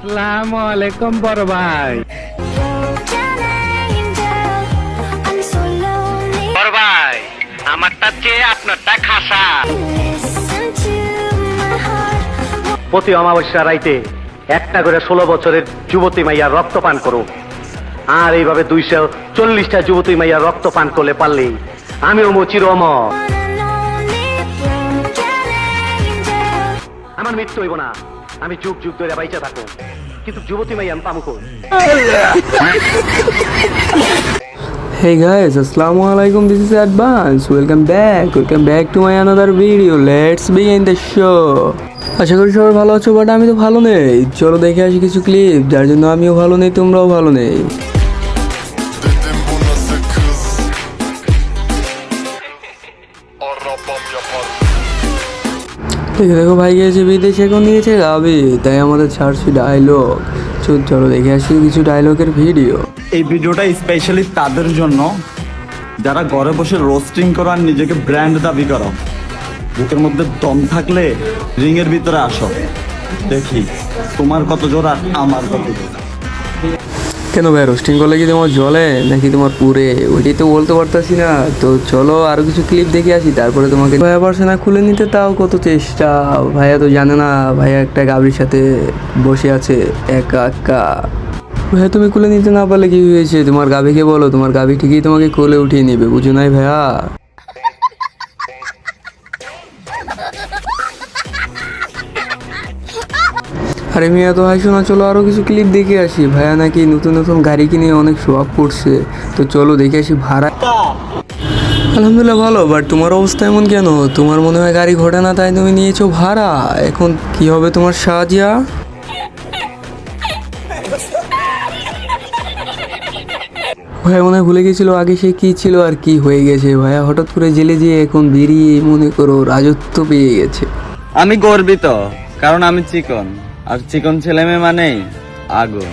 আসসালামু আলাইকুম বড় ভাই। বড় ভাই, আমারটা চেয়ে আপনারটা খাসা। প্রতি অমাবস্যা রাইতে একটা করে 16 বছরের যুবতী মাইয়ার রক্ত পান করো। আর এইভাবে 240টা যুবতী মাইয়ার রক্ত পান করলে পারলেই আমিও চির অমর। আমার মৃত্যু হইব না, আমি যুগ যুগ ধরে বাইচা থাকো, কিন্তু যুবতী মাইয়া আমি পামু কই? Hey guys, Assalamu alaikum. This is Advance. Welcome back to my another video. Let's begin the show. আশা করি সবাই ভালো আছো, বাট আমি তো ভালো নেই। চলো দেখে আসি কিছু ক্লিপ, যার জন্য আমিও ভালো নেই, তোমরাও ভালো নেই। Dedim bu nasıl kız? Arabam yapar. দেখো ভাই গিয়েছে বিদেশে, এখন নিয়েছে গাবি, তাই আমাদের ছাড়ছি ডায়লগ। চলো দেখে আসি কিছু ডায়লগের ভিডিও। এই ভিডিওটা স্পেশালি তাদের জন্য যারা ঘরে বসে রোস্টিং করো আর নিজেকে ব্র্যান্ড দাবি করো। বুকের মধ্যে দম থাকলে রিং এর ভিতরে আসো, দেখি তোমার কত জোর আর আমার কত জোর। কেন ভাই, রোস্টিং করলে কি তোমার জলে নাকি তোমার পুরে, ওইটাই তো বলতে পারতাছি না। তো চলো আরো কিছু ক্লিপ দেখে আসি, তারপরে তোমাকে ভাইয়া পারছে না খুলে নিতে, তাও কত চেষ্টা। ভাইয়া তো জানে না ভাইয়া একটা গাভীর সাথে বসে আছে একা একা। ভাইয়া তুমি খুলে নিতে না পারলে কি হয়েছে, তোমার গাভীকে বলো, তোমার গাভী ঠিকই তোমাকে কোলে উঠিয়ে নিবে, বুঝো নাই ভাইয়া? আরে মিয়া তো হাসো না, চলো আরো কিছু ক্লিপ দেখে আসি। ভাইয়া নাকি নতুন নতুন গাড়ি কিনে অনেক শো আপ করছে, তো চলো দেখে আসি ভাড়া। আলহামদুলিল্লাহ ভালো, বাট তোমার অবস্থা এমন কেন? তোমার মনে হয় গাড়ি ঘটে না, তাই তুমি নিয়েছো ভাড়া। এখন কি হবে তোমার সাজিয়া? ভাইয়া মনে হয় ভুলে গেছিল আগে সে কি ছিল আর কি হয়ে গেছে। ভাইয়া হঠাৎ করে জেলে যেয়ে এখন বেরিয়ে মনে করো রাজত্ব পেয়ে গেছে। আমি গর্বিত, কারণ আমি চিকন, আর চিকন ছেলে মেয়ে মানেই আগুন।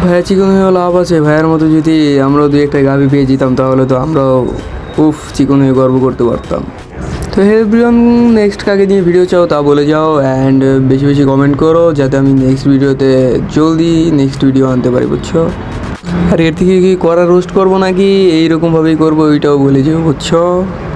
ভাইয়া চিকন হয়ে লাভ আছে? ভাইয়ার মতো যদি আমরাও দুই একটা গাভি পেয়ে যেতাম, তাহলে তো আমরাও চিকন হয়ে গর্ব করতে পারতাম। তো এভরিওয়ান, নেক্সট কাকে নিয়ে ভিডিও চাও তা বলে যাও, অ্যান্ড বেশি বেশি কমেন্ট করো, যাতে আমি নেক্সট ভিডিওতে জলদি নেক্সট ভিডিও আনতে পারি, বুঝছো? আর এর থেকে কি করা রোস্ট করবো নাকি এইরকমভাবেই করবো, ওইটাও বলে যাও, বুঝছো?